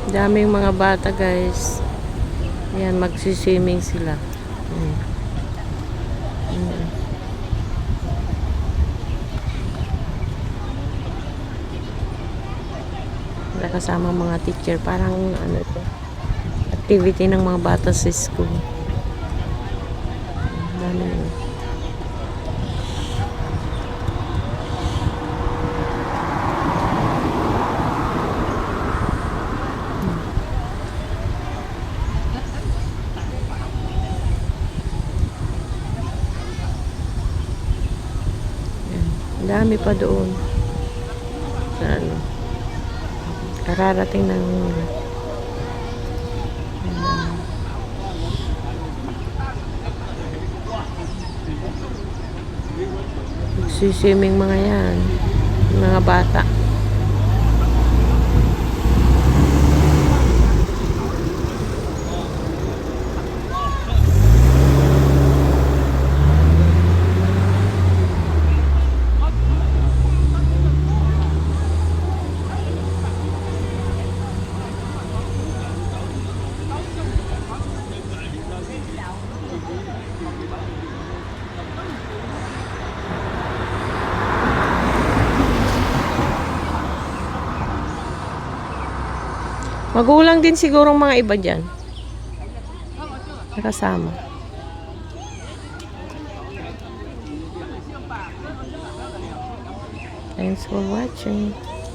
Daming mga bata, guys. Yan, magsiswimming sila. Wala kasama mga teacher. Parang ano ito, activity ng mga bata sa school. Dami yun. Dami pa doon. Sa ano, kararating ng swimming mga yan, mga bata. Magulang din siguro mga iba dyan. Nakasama. Thanks for watching.